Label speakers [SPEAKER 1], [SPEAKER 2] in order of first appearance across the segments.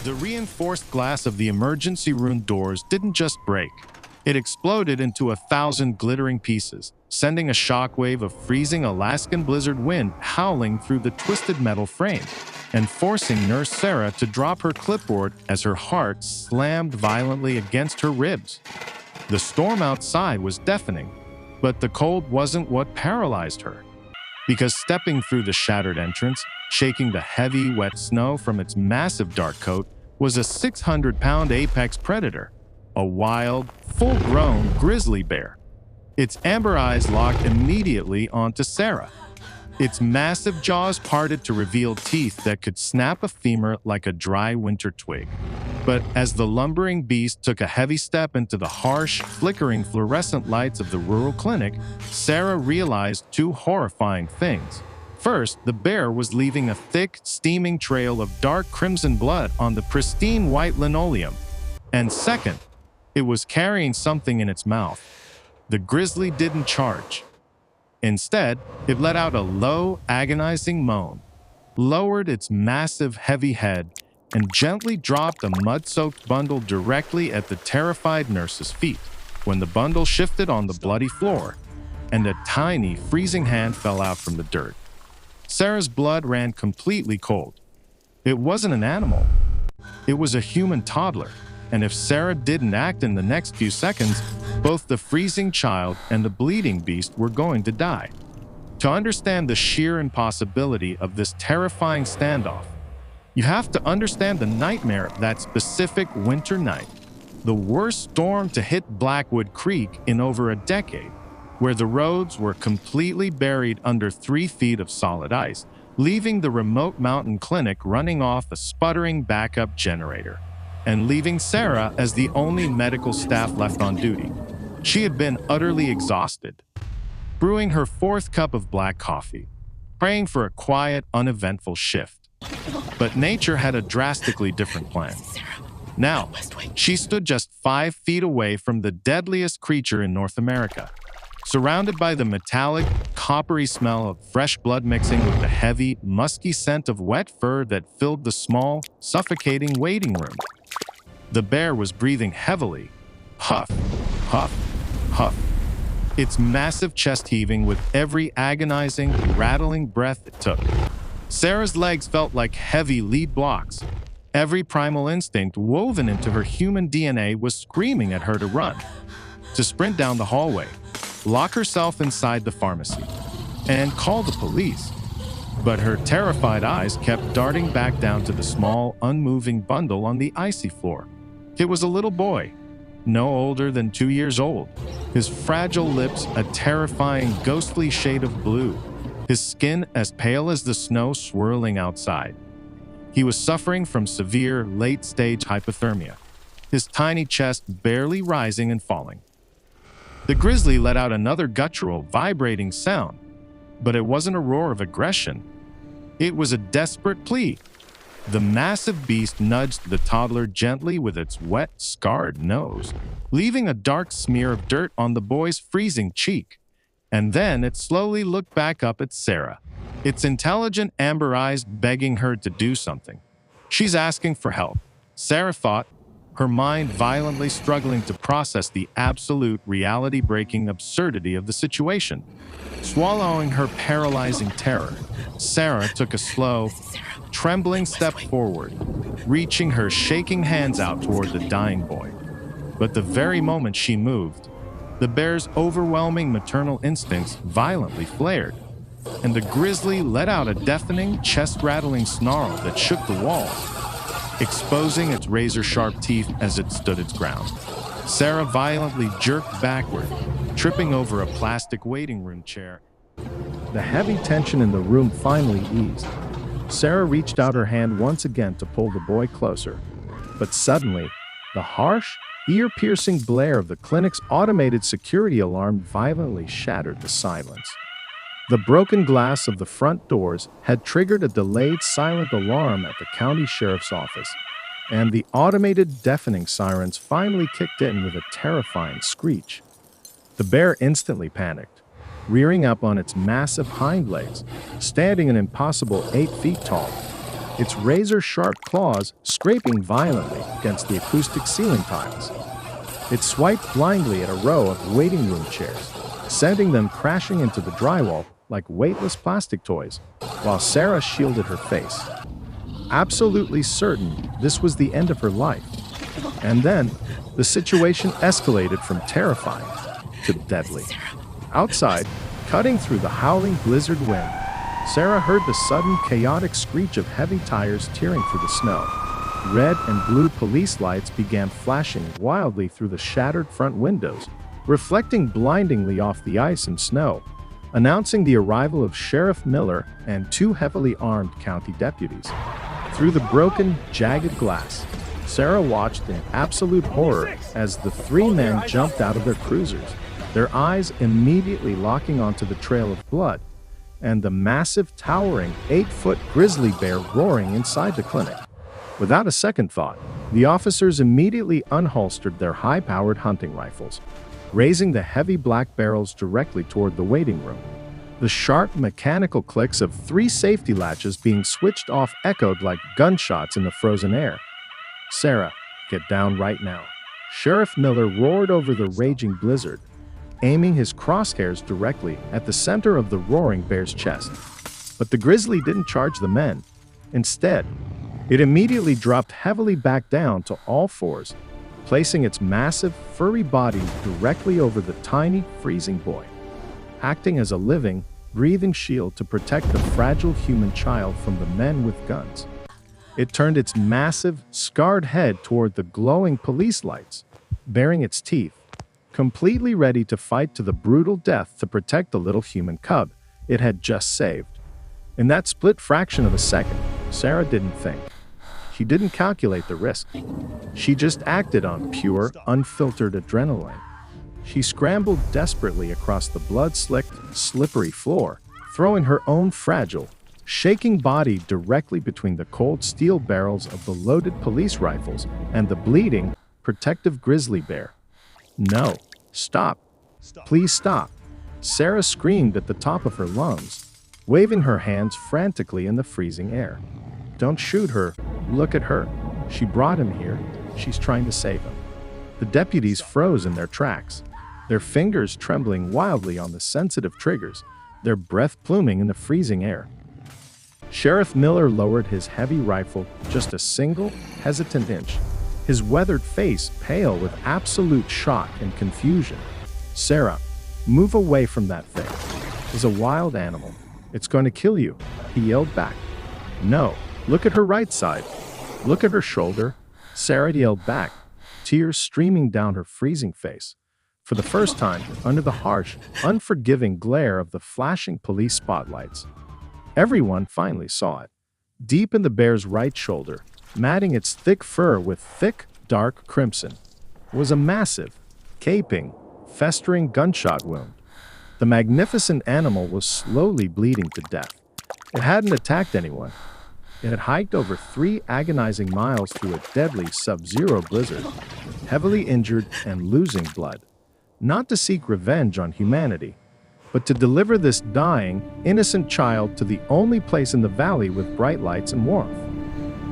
[SPEAKER 1] The reinforced glass of the emergency room doors didn't just break. It exploded into 1,000 glittering pieces, sending a shockwave of freezing Alaskan blizzard wind howling through the twisted metal frame, and forcing Nurse Sarah to drop her clipboard as her heart slammed violently against her ribs. The storm outside was deafening, but the cold wasn't what paralyzed her. Because stepping through the shattered entrance, shaking the heavy, wet snow from its massive dark coat, was a 600-pound apex predator, a wild, full-grown grizzly bear. Its amber eyes locked immediately onto Sarah. Its massive jaws parted to reveal teeth that could snap a femur like a dry winter twig. But as the lumbering beast took a heavy step into the harsh, flickering fluorescent lights of the rural clinic, Sarah realized two horrifying things. First, the bear was leaving a thick, steaming trail of dark crimson blood on the pristine white linoleum. And second, it was carrying something in its mouth. The grizzly didn't charge. Instead, it let out a low, agonizing moan, lowered its massive, heavy head, and gently dropped a mud-soaked bundle directly at the terrified nurse's feet. When the bundle shifted on the bloody floor, and a tiny, freezing hand fell out from the dirt, Sarah's blood ran completely cold. It wasn't an animal. It was a human toddler, and if Sarah didn't act in the next few seconds, both the freezing child and the bleeding beast were going to die. To understand the sheer impossibility of this terrifying standoff, you have to understand the nightmare of that specific winter night, the worst storm to hit Blackwood Creek in over a decade, where the roads were completely buried under 3 feet of solid ice, leaving the remote mountain clinic running off a sputtering backup generator, and leaving Sarah as the only medical staff left on duty. She had been utterly exhausted, brewing her 4th cup of black coffee, praying for a quiet, uneventful shift. But nature had a drastically different plan. Now, she stood just 5 feet away from the deadliest creature in North America, surrounded by the metallic, coppery smell of fresh blood mixing with the heavy, musky scent of wet fur that filled the small, suffocating waiting room. The bear was breathing heavily, huff, huff, huff, its massive chest heaving with every agonizing, rattling breath it took. Sarah's legs felt like heavy lead blocks. Every primal instinct woven into her human DNA was screaming at her to run, to sprint down the hallway, lock herself inside the pharmacy, and call the police. But her terrified eyes kept darting back down to the small, unmoving bundle on the icy floor. It was a little boy, no older than 2 years old, his fragile lips a terrifying, ghostly shade of blue, his skin as pale as the snow swirling outside. He was suffering from severe, late-stage hypothermia, his tiny chest barely rising and falling. The grizzly let out another guttural, vibrating sound, but it wasn't a roar of aggression. It was a desperate plea. The massive beast nudged the toddler gently with its wet, scarred nose, leaving a dark smear of dirt on the boy's freezing cheek. And then it slowly looked back up at Sarah, its intelligent amber eyes begging her to do something. She's asking for help, Sarah thought, her mind violently struggling to process the absolute reality-breaking absurdity of the situation. Swallowing her paralyzing terror, Sarah took a slow, trembling step forward, reaching her shaking hands out toward the dying boy. But the very moment she moved, the bear's overwhelming maternal instincts violently flared, and the grizzly let out a deafening, chest-rattling snarl that shook the walls, exposing its razor-sharp teeth as it stood its ground. Sarah violently jerked backward, tripping over a plastic waiting room chair. The heavy tension in the room finally eased. Sarah reached out her hand once again to pull the boy closer, but suddenly, the harsh, ear-piercing blare of the clinic's automated security alarm violently shattered the silence. The broken glass of the front doors had triggered a delayed silent alarm at the county sheriff's office, and the automated deafening sirens finally kicked in with a terrifying screech. The bear instantly panicked, rearing up on its massive hind legs, standing an impossible 8 feet tall. its razor-sharp claws scraping violently against the acoustic ceiling tiles. It swiped blindly at a row of waiting room chairs, sending them crashing into the drywall like weightless plastic toys, while Sarah shielded her face. Absolutely certain this was the end of her life. And then, the situation escalated from terrifying to deadly. Outside, cutting through the howling blizzard wind, Sarah heard the sudden chaotic screech of heavy tires tearing through the snow. Red and blue police lights began flashing wildly through the shattered front windows, reflecting blindingly off the ice and snow, announcing the arrival of Sheriff Miller and 2 heavily armed county deputies. Through the broken, jagged glass, Sarah watched in absolute horror as the 3 men jumped out of their cruisers, their eyes immediately locking onto the trail of blood, and the massive, towering 8-foot grizzly bear roaring inside the clinic. Without a second thought, the officers immediately unholstered their high-powered hunting rifles, raising the heavy black barrels directly toward the waiting room. The sharp mechanical clicks of 3 safety latches being switched off echoed like gunshots in the frozen air. "Sarah, get down right now." Sheriff Miller roared over the raging blizzard, aiming his crosshairs directly at the center of the roaring bear's chest. But the grizzly didn't charge the men. Instead, it immediately dropped heavily back down to all fours, placing its massive, furry body directly over the tiny, freezing boy, acting as a living, breathing shield to protect the fragile human child from the men with guns. It turned its massive, scarred head toward the glowing police lights, baring its teeth, completely ready to fight to the brutal death to protect the little human cub it had just saved. In that split fraction of a second, Sarah didn't think. She didn't calculate the risk. She just acted on pure, unfiltered adrenaline. She scrambled desperately across the blood-slicked, slippery floor, throwing her own fragile, shaking body directly between the cold steel barrels of the loaded police rifles and the bleeding, protective grizzly bear. "No, stop. Please stop." Sarah screamed at the top of her lungs, waving her hands frantically in the freezing air. "Don't shoot her. Look at her. She brought him here. She's trying to save him." The deputies froze in their tracks, their fingers trembling wildly on the sensitive triggers, their breath pluming in the freezing air. Sheriff Miller lowered his heavy rifle just a single, hesitant inch, his weathered face pale with absolute shock and confusion. "Sarah, move away from that thing. It's a wild animal. It's going to kill you," he yelled back. "No, look at her right side. Look at her shoulder," Sarah yelled back, tears streaming down her freezing face. For the first time, under the harsh, unforgiving glare of the flashing police spotlights, everyone finally saw it. Deep in the bear's right shoulder, matting its thick fur with thick, dark crimson, was a massive, gaping, festering gunshot wound. The magnificent animal was slowly bleeding to death. It hadn't attacked anyone. It had hiked over 3 agonizing miles through a deadly sub-zero blizzard, heavily injured and losing blood, not to seek revenge on humanity, but to deliver this dying, innocent child to the only place in the valley with bright lights and warmth.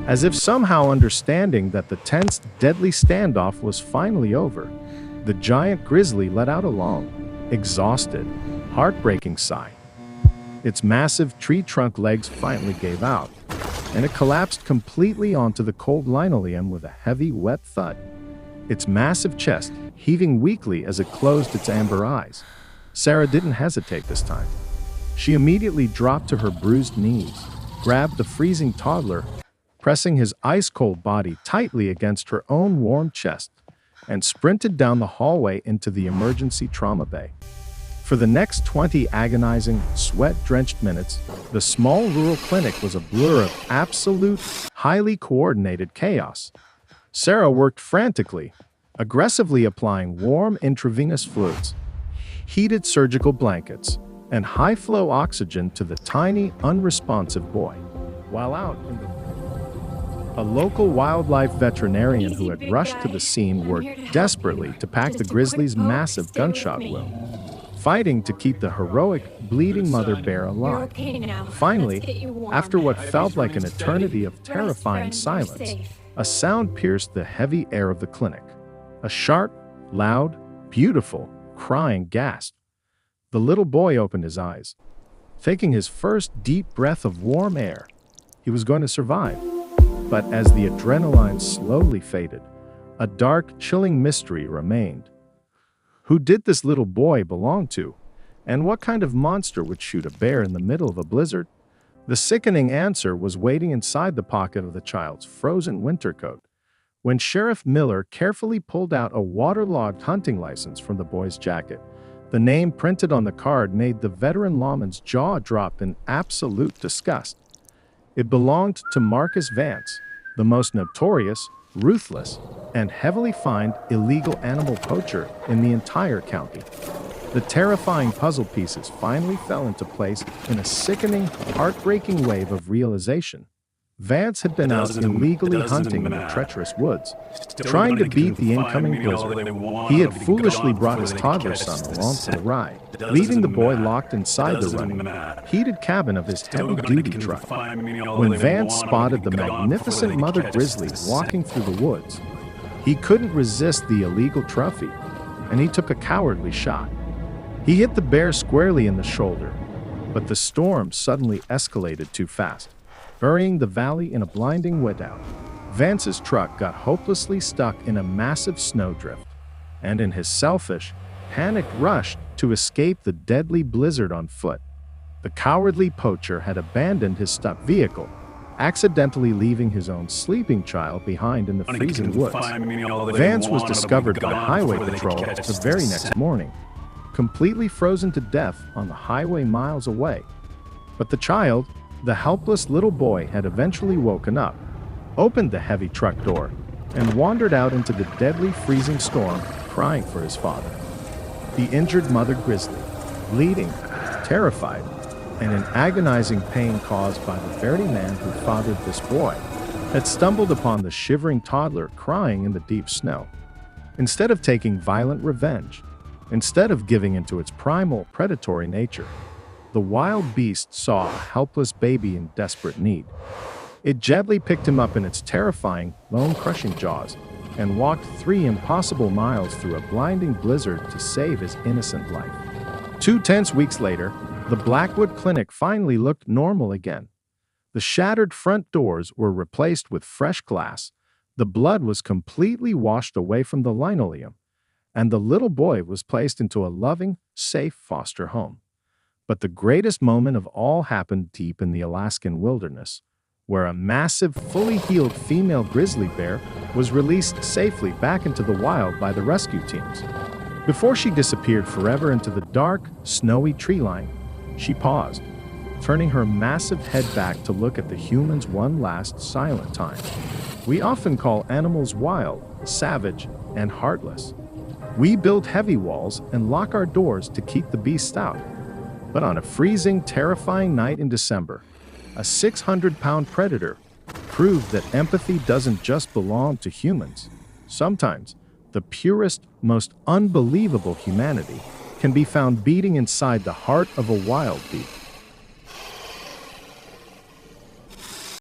[SPEAKER 1] As if somehow understanding that the tense, deadly standoff was finally over, the giant grizzly let out a long, exhausted, heartbreaking sigh. Its massive tree trunk legs finally gave out, and it collapsed completely onto the cold linoleum with a heavy, wet thud, its massive chest heaving weakly as it closed its amber eyes. Sarah didn't hesitate this time. She immediately dropped to her bruised knees, grabbed the freezing toddler, pressing his ice-cold body tightly against her own warm chest, and sprinted down the hallway into the emergency trauma bay. For the next 20 agonizing, sweat-drenched minutes, the small rural clinic was a blur of absolute, highly coordinated chaos. Sarah worked frantically, aggressively applying warm intravenous fluids, heated surgical blankets, and high-flow oxygen to the tiny, unresponsive boy. While out in a local wildlife veterinarian who had rushed to the scene worked desperately to pack the grizzly's massive gunshot wound. fighting to keep the heroic, bleeding mother bear alive. Finally, after what felt like an eternity of terrifying silence, a sound pierced the heavy air of the clinic. A sharp, loud, beautiful, crying gasp. The little boy opened his eyes, taking his first deep breath of warm air. He was going to survive. But as the adrenaline slowly faded, a dark, chilling mystery remained. Who did this little boy belong to? And what kind of monster would shoot a bear in the middle of a blizzard? The sickening answer was waiting inside the pocket of the child's frozen winter coat. When Sheriff Miller carefully pulled out a waterlogged hunting license from the boy's jacket, the name printed on the card made the veteran lawman's jaw drop in absolute disgust. It belonged to Marcus Vance, the most notorious, ruthless, and heavily fined illegal animal poacher in the entire county. The terrifying puzzle pieces finally fell into place in a sickening, heartbreaking wave of realization. Vance had been out illegally hunting in the treacherous woods, trying to beat the incoming blizzard. He had foolishly brought his toddler son along for the ride, leaving the boy locked inside the running, heated cabin of his heavy-duty truck. When Vance spotted the magnificent mother grizzly walking through the woods, he couldn't resist the illegal trophy, and he took a cowardly shot. He hit the bear squarely in the shoulder, but the storm suddenly escalated too fast, burying the valley in a blinding whiteout. Vance's truck got hopelessly stuck in a massive snowdrift, and in his selfish, panicked rush to escape the deadly blizzard on foot, the cowardly poacher had abandoned his stuck vehicle, accidentally leaving his own sleeping child behind in the freezing woods. Vance was discovered by Highway Patrol the very next morning, completely frozen to death on the highway miles away. But the child, the helpless little boy, had eventually woken up, opened the heavy truck door, and wandered out into the deadly freezing storm, crying for his father. The injured mother grizzly, bleeding, terrified, and in agonizing pain caused by the very man who fathered this boy, had stumbled upon the shivering toddler crying in the deep snow. Instead of taking violent revenge, instead of giving into its primal predatory nature, the wild beast saw a helpless baby in desperate need. It gently picked him up in its terrifying, bone-crushing jaws and walked 3 impossible miles through a blinding blizzard to save his innocent life. 2 tense weeks later, the Blackwood Clinic finally looked normal again. The shattered front doors were replaced with fresh glass, the blood was completely washed away from the linoleum, and the little boy was placed into a loving, safe foster home. But the greatest moment of all happened deep in the Alaskan wilderness, where a massive, fully healed female grizzly bear was released safely back into the wild by the rescue teams. Before she disappeared forever into the dark, snowy tree line, she paused, turning her massive head back to look at the humans one last silent time. We often call animals wild, savage, and heartless. We build heavy walls and lock our doors to keep the beasts out. But on a freezing, terrifying night in December, a 600-pound predator proved that empathy doesn't just belong to humans. Sometimes, the purest, most unbelievable humanity can be found beating inside the heart of a wild beast.